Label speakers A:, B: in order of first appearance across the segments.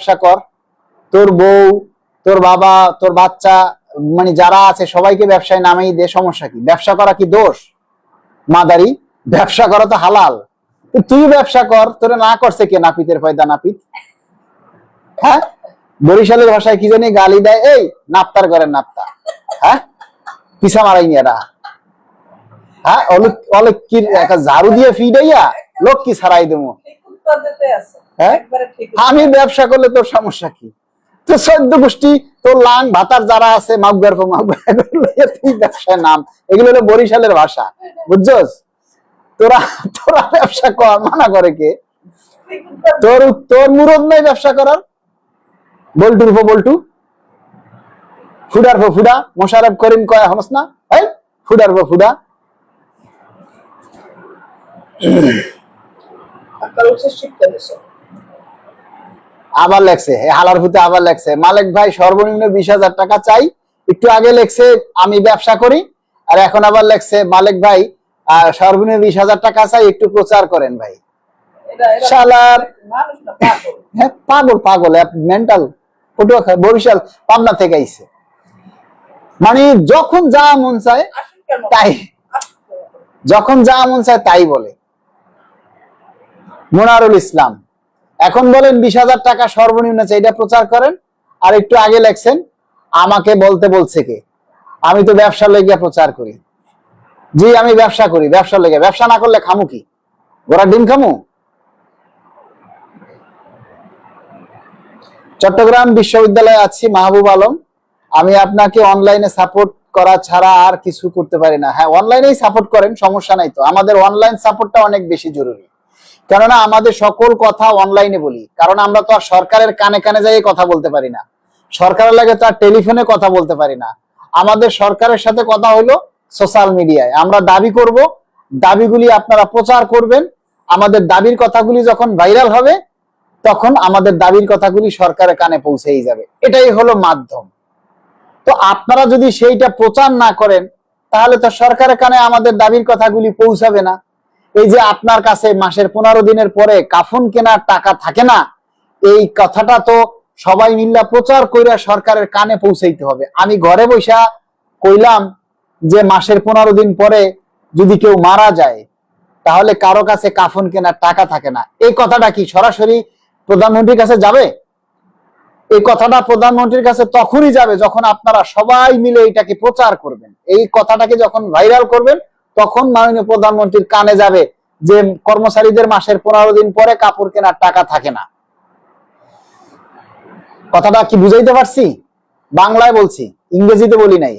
A: ব্যবসা কর, তোর বউ, তোর বাবা, তোর বাচ্চা, মানে যারা আছে সবাইকে ব্যবসায় নামেই দে, সমস্যা কি? ব্যবসা করা কি দোষ? মাদারি, ব্যবসা করা তো হালাল। তুই ব্যবসা কর, তোরে না করছে কে? নাপিতের পয়দা নাপিত। হ্যাঁ, বরিশালের ভাষায় কি জানি গালি দেয়, এই নাপ্তার করেন নাপ্তা। হ্যাঁ, পিছা মারাইনি এরা। হ্যাঁ, অলক্ষীর একটা ঝাড়ু দিয়ে ফিডাইয়া লক্ষ্মী ছাড়াই দেবো। হ্যাঁ, আমি ব্যবসা করলে তোর সমস্যা কি? তো 14 গোষ্ঠী, তোর লাং ভাতার যারা আছে মাগুয়ার তুই ব্যবসায় নাম, এগুলো হলো বরিশালের ভাষা, বুঝছস? তোরা তোরা ব্যবসা কর, মানা করে কে? তোর তোর মুরদ নাই ব্যবসা করার? বল্টুর পর বল্টু, ফুডার পর ফুডা, মোশাররফ করিম কয় হনস না? এই ফুডার পর ফুডা। আবার লেখছে হালার ভূতে, আবার লেখছে মালিক ভাই সর্বনিম্ন 20,000 টাকা চাই। একটু আগে লেখছে আমি ব্যবসা করি, আর এখন আবার লেখছে মালিক ভাই সর্বনিম্ন 20,000 টাকা চাই, একটু প্রচার করেন ভাই। শালার হ্যাঁ, পাগল পাগল মেন্টাল। বরিশাল পাবনা থেকে আইছে, মানে যখন যা মন চায় তাই, যখন যা মন চায় তাই বলে। মোনারুল ইসলাম এখন বলেন 20,000 টাকা সর্বনিম্ন চাই, এটা প্রচার করেন। আর একটু আগে লেখছেন আমাকে বলতে বলছে কে? আমি তো ব্যবসার লেগে প্রচার করি। জি আমি ব্যবসা করি, ব্যবসার লেগে। ব্যবসা না করলে খামু কি? ওরা ডিম খামু? চট্টগ্রাম বিশ্ববিদ্যালয়ে আছি, মাহবুব আলম। আমি আপনাকে অনলাইনে সাপোর্ট করা ছাড়া আর কিছু করতে পারি না। হ্যাঁ, অনলাইনেই সাপোর্ট করেন, সমস্যা নাই তো। আমাদের অনলাইন সাপোর্টটা অনেক বেশি জরুরি, কেননা আমাদের সকল কথা অনলাইনে বলি, কারণ আমরা তো আর সরকারের কানে কানে যাই কথা বলতে পারি না, সরকারের লাগে তো আর টেলিফোনে কথা বলতে পারি না। আমাদের সরকারের সাথে কথা হলো সোশ্যাল মিডিয়ায়। আমরা দাবি করব, দাবিগুলি আপনারা প্রচার করবেন। আমাদের দাবির কথাগুলি যখন ভাইরাল হবে, তখন আমাদের দাবির কথাগুলি সরকারের কানে পৌঁছেই যাবে। এটাই হলো মাধ্যম। তো আপনারা যদি সেইটা প্রচার না করেন, তাহলে তো সরকারের কানে আমাদের দাবির কথাগুলি পৌঁছাবে না। এই যে আপনার কাছে মাসের 15 দিনের পরে কাফন কেনার টাকা থাকে না, এই কথাটা তো সবাই মিল্লা প্রচার কইরা সরকারের কানে পৌঁছাইতে হবে। আমি ঘরে বৈশা কইলাম যে মাসের 15 দিন পরে যদি কেউ মারা যায়, তাহলে কারো কাছে কাফন কেনার টাকা থাকে না, এই কথাটা কি সরাসরি প্রধানমন্ত্রীর কাছে যাবে? এই কথাটা প্রধানমন্ত্রীর কাছে তখনই যাবে যখন আপনারা সবাই মিলে এটাকে প্রচার করবেন। এই কথাটাকে যখন ভাইরাল করবেন, তখন মাননীয় প্রধানমন্ত্রীর কানে যাবে যে কর্মচারীদের মাসের 15 দিন পরে কাপড় কেনার টাকা থাকে না। কথাটা কি বুঝাইতে পারছি? বাংলায় বলছি, ইংরেজিতে বলি নাই।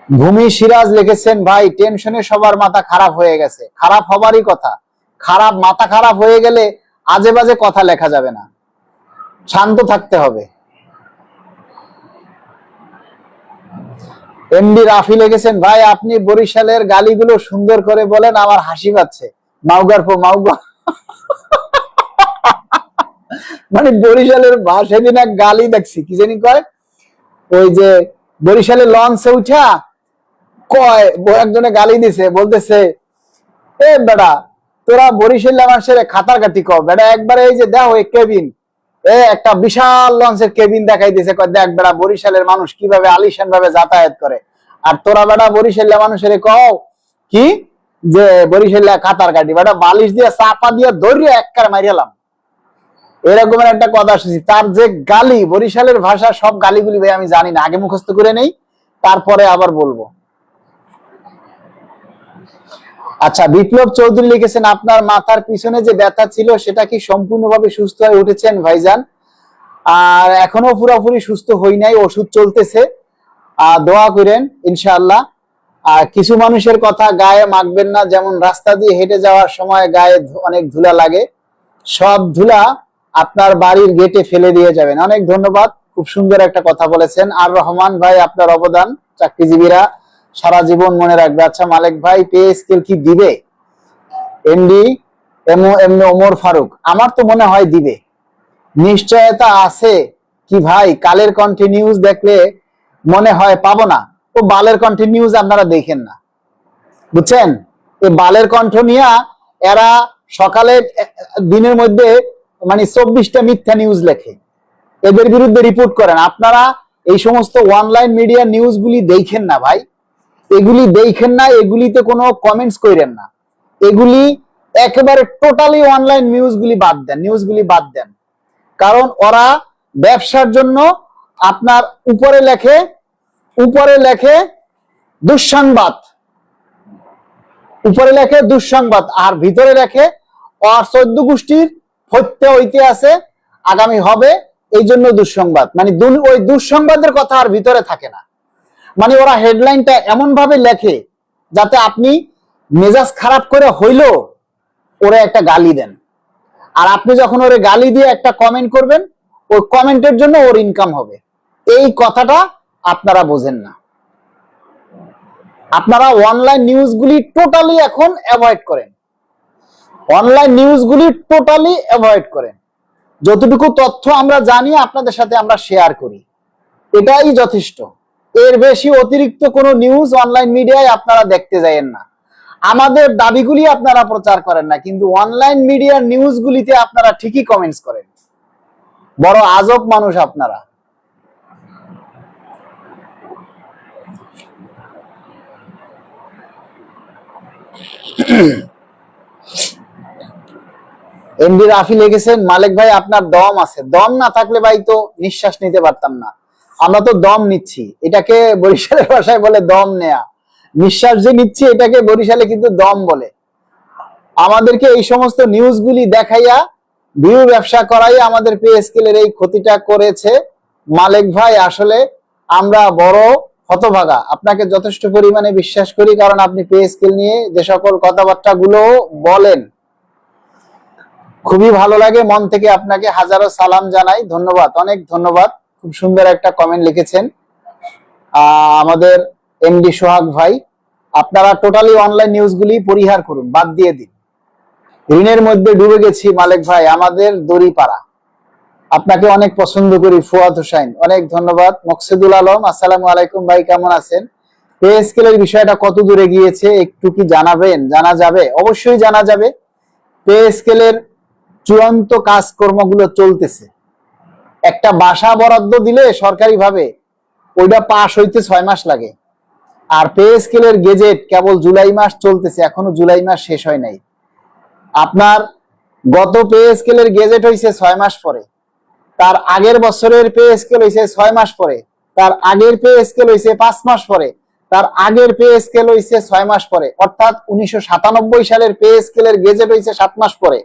A: ভূমি সিরাজ লিখেছেন, ভাই টেনশনে সবার মাথা খারাপ হয়ে গেছে। খারাপ হবারই কথা, খারাপ মাথা খারাপ হয়ে গেলে আজে বাজে কথা লেখা যাবে না, শান্ত থাকতে হবে। এমডি রাফি লিখেছেন, ভাই আপনি বরিশালের গালিগুলো সুন্দর করে বলেন, আমার হাসি পাচ্ছে। মাউগার পো মাউগা, মানে বরিশালের সেদিন এক গালি দেখছি, কি জানি কয়, ওই যে বরিশালের লঞ্চে উঠা কয় একজনে গালি দিছে, বলতেছে এ বেড়া তোরা বরিশাল মানুষের খাতার কাটি কর বেড়া, একবারে এই যে দেখো এই কেবিন, একটা বিশাল লঞ্চের কেবিন দেখাই দিছে, কয় দেখ বেড়া বরিশালের মানুষ কিভাবে আলিশান ভাবে যাতায়াত করে, আর তোরা বেড়া বরিশাল মানুষের কও কি যে বরিশাল খাতার কাটি, বেড়া বালিশ দিয়ে চাপা দিয়ে ধরিয়ে একবার মারিয়ালাম, এরকমের একটা কথা শুনছি। তার যে গালি, বরিশালের ভাষা সব গালিগুলি ভাই আমি জানি না, আগে মুখস্থ করে নেই, তারপরে আবার বলবো। আচ্ছা, বিপ্লব চৌধুরী লিখেছেন, আপনার মাথার পিছনে যে ব্যথা ছিল সেটা কি সম্পূর্ণভাবে সুস্থ হয়ে উঠেছেন ভাইজান? আর এখনো পুরোপুরি সুস্থ হই নাই, ওষুধ চলতেছে, দোয়া করেন ইনশাআল্লাহ। আর কিছু মানুষের কথা গায়ে মাখবেন না, যেমন রাস্তা দিয়ে হেঁটে যাওয়ার সময় গায়ে অনেক ধুলা লাগে, সব ধুলা আপনার বাড়ির গেটে ফেলে দিয়ে যাবেন। অনেক ধন্যবাদ, খুব সুন্দর একটা কথা বলেছেন। আর রহমান ভাই, আপনার অবদান চাকরিজীবীরা সারা জীবন মনে রাখবে। আচ্ছা মালিক ভাই, পে স্কেল কি দিবে? এমডি এমনি ওমর ফারুক, আমার তো মনে হয় দিবে, নিশ্চয়তা আছে কি ভাই? কালের কন্টিনিউজ দেখলে মনে হয় পাবো না। ও বালের কন্টিনিউজ আপনারা দেখেন না, বুঝছেন? এই বালের কণ্ঠ নিয়ে এরা সকালে দিনের মধ্যে মানে 24টা মিথ্যা নিউজ লেখে, এদের বিরুদ্ধে রিপোর্ট করেন। আপনারা এই সমস্ত অনলাইন মিডিয়া নিউজগুলি দেখেন না ভাই, এগুলি দেখেন না, এগুলিতে কোনো কমেন্টস করেন না, এগুলি একেবারে টোটালি অনলাইন নিউজগুলি বাদ দেন। কারণ ওরা ব্যবসার জন্য আপনার উপরে লেখে দুঃসংবাদ, আর ভিতরে লেখে আর 14 গোষ্ঠীর হত্যা হইতে আছে, আগামী হবে, এই জন্য দুঃসংবাদ। মানে ওই দুঃসংবাদের কথা আর ভিতরে থাকে না। মানে ওরা হেডলাইনটা এমন ভাবে লেখে যাতে আপনি মেজাজ খারাপ করে হইলেও ওরা একটা গালি দেন, আর আপনি যখন ওরে গালি দিয়ে একটা কমেন্ট করবেন, ওই কমেন্টের জন্য ওর ইনকাম হবে। এই কথাটা আপনারা বোঝেন না। আপনারা অনলাইন নিউজগুলি টোটালি এখন অ্যাভয়েড করেন। যতটুকু তথ্য আমরা জানি আপনাদের সাথে আমরা শেয়ার করি, এটাই যথেষ্ট। এর বেশি অতিরিক্ত কোনো নিউজ অনলাইন মিডিয়ায় আপনারা দেখতে যাবেন না। আমাদের দাবিগুলি আপনারা প্রচার করেন না, কিন্তু অনলাইন মিডিয়ার নিউজগুলিতে আপনারা ঠিকই কমেন্টস করেন। বড় আজব মানুষ আপনারা। এমডি রাফি লিখেছেন, মালিক ভাই আপনার দম আছে, দম না থাকলে ভাই তো নিঃশ্বাস নিতে পারতাম না। আমরা তো দম নিচ্ছি, এটাকে বরিশালের ভাষায় বলে দম নেয়া। নিঃশ্বাস যে নিচ্ছি এটাকে বরিশালে কিন্তু দম বলে। আমাদেরকে এই সমস্ত নিউজগুলি দেখাইয়া ভিউ ব্যবসা করাই আমাদের পে স্কেলের এই ক্ষতিটা করেছে। মালিক ভাই আসলে আমরা বড় হতভাগা, আপনাকে যথেষ্ট পরিমাণে বিশ্বাস করি, কারণ আপনি পে স্কেল নিয়ে যে সকল কথাবার্তা গুলো বলেন খুবই ভালো লাগে। মন থেকে আপনাকে হাজারো সালাম জানাই, ধন্যবাদ, অনেক ধন্যবাদ। খুব সুন্দর একটা কমেন্ট লিখেছেন আমাদের এমডি সোহাগ ভাই। আপনারা টোটালি অনলাইন নিউজগুলি পরিহার করুন, বাদ দিয়ে দিন। ঋণের মধ্যে ডুবে গেছি মালিক ভাই, আমাদের দড়িপাড়া। আপনাকে অনেক পছন্দ করি। ফুয়াদ হোসাইন, অনেক ধন্যবাদ। মকসুদুল আলম, আসসালামু আলাইকুম ভাই, কেমন আছেন? পে স্কেলের বিষয়টা কত দূরে গিয়েছে একটু কি জানাবেন? জানা যাবে, অবশ্যই জানা যাবে। পে স্কেলের চূড়ান্ত কাজকর্মগুলো চলতেছে। একটা বাসা বরাদ্দ দিলে সরকারিভাবে ওইটা পাস হইতে 6 মাস লাগে, আর পে স্কেলের গেজেট কেবল জুলাই মাস চলতেছে, এখনো জুলাই মাস শেষ হয় নাই। আপনার গত পে স্কেলের গেজেট হইছে 6 মাস পরে, তার আগের বছরের পে স্কেল হইছে 6 মাস পরে, তার আগের পে স্কেল হইছে 5 মাস পরে, তার আগের পে স্কেল হইছে 6 মাস পরে। অর্থাৎ 1997 সালের পে স্কেলের গেজেট হইছে 7 মাস পরে,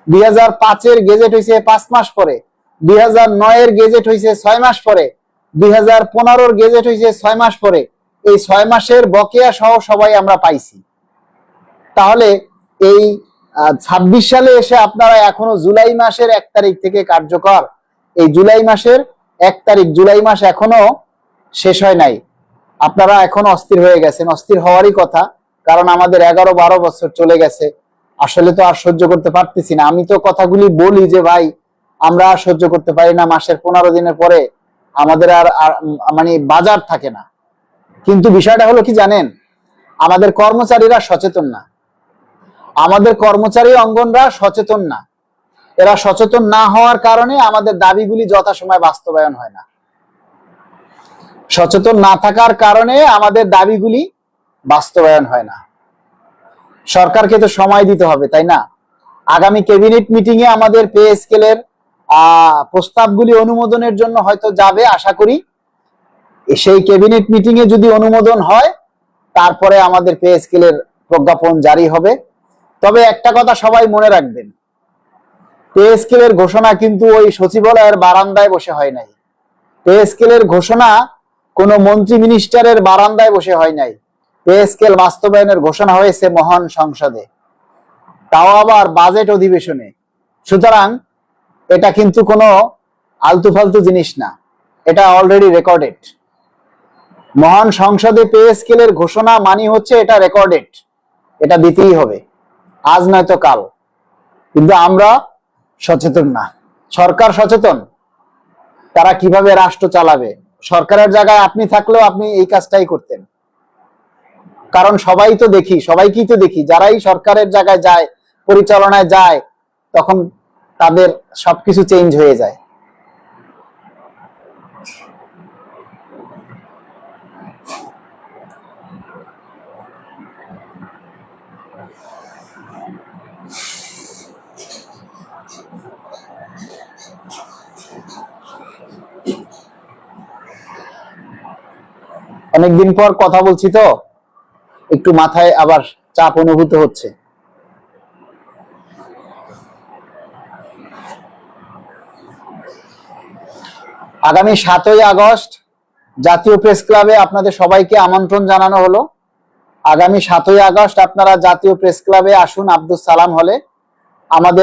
A: 2005 এর গেজেট হইছে 5 মাস পরে, 2009 এর গেজেট হইছে 6 মাস পরে, 2015 এর গেজেট হইছে 6 মাস পরে। এই 6 মাসের বকেয়া সহ সবাই আমরা পাইছি। তাহলে এই 26 সালে এসে আপনারা এখনো জুলাই মাসের 1 তারিখ থেকে কার্যকর, এই জুলাই মাসের 1 তারিখ, জুলাই মাস এখনো শেষ হয় নাই। আপনারা এখনো অস্থির হয়ে গেছেন, অস্থির হওয়ারই কথা, কারণ আমাদের 11-12 বছর চলে গেছে। আসলে তো আর সহ্য করতে পারতেছি না। আমি তো কথাগুলি বলি যে ভাই আমরা আর সহ্য করতে পারি না, মাসের 15 দিনের পরে আমাদের আর মানে বাজার থাকে না। কিন্তু বিষয়টা হলো কি জানেন, আমাদের কর্মচারীরা সচেতন না, আমাদের কর্মচারী অঙ্গনরা সচেতন না। এরা সচেতন না হওয়ার কারণে আমাদের দাবিগুলি যথাসময়ে বাস্তবায়ন হয় না। সচেতন না থাকার কারণে আমাদের দাবিগুলি বাস্তবায়ন হয় না। সরকারকে তো সময় দিতে হবে, তাই না? আগামী ক্যাবিনেট মিটিং এ আমাদের পে স্কেলের প্রস্তাবগুলি অনুমোদনের জন্য হয়তো যাবে, আশা করি। সেই ক্যাবিনেট মিটিং এ যদি অনুমোদন হয়, তারপরে আমাদের পে স্কেলের প্রজ্ঞাপন জারি হবে। তবে একটা কথা সবাই মনে রাখবেন, পে স্কেলের ঘোষণা কিন্তু ওই সচিবালয়ের বারান্দায় বসে হয় নাই। পে স্কেলের ঘোষণা কোনো মন্ত্রী মিনিস্টারের বারান্দায় বসে হয় নাই। পে স্কেল বাস্তবায়নের ঘোষণা হয়েছে মহান সংসদে, তাও আবার বাজেট অধিবেশনে। সুতরাং এটা কিন্তু কোনো আলতু ফালতু জিনিস না, এটা অলরেডি রেকর্ডেড। মহান সংসদে পে স্কেলের ঘোষণা মানে হচ্ছে এটা রেকর্ডেড, এটা দিতেই হবে, আজ নয়তো কাল। কিন্তু আমরা সচেতন না। সরকার সচেতন, তারা কিভাবে রাষ্ট্র চালাবে। সরকারের জায়গায় আপনি থাকলেও আপনি এই কাজটাই করতেন, কারণ সবাই তো দেখি, সবাইকেই তো দেখি, যারাই সরকারের জায়গায় যায় পরিচালনায় যায় তখন তাদের সবকিছু চেঞ্জ হয়ে যায়। অনেকদিন পর কথা বলছি তো একটু মাথায় আবার চাপ অনুভূত হচ্ছে। আগামী 7ই আগস্ট জাতীয় প্রেস ক্লাবে আপনাদের সবাইকে আমন্ত্রণ জানানো হলো। আগামী 7ই আগস্ট আপনারা জাতীয় প্রেস ক্লাবে আসুন, আব্দুস সালাম হলে। আমাদের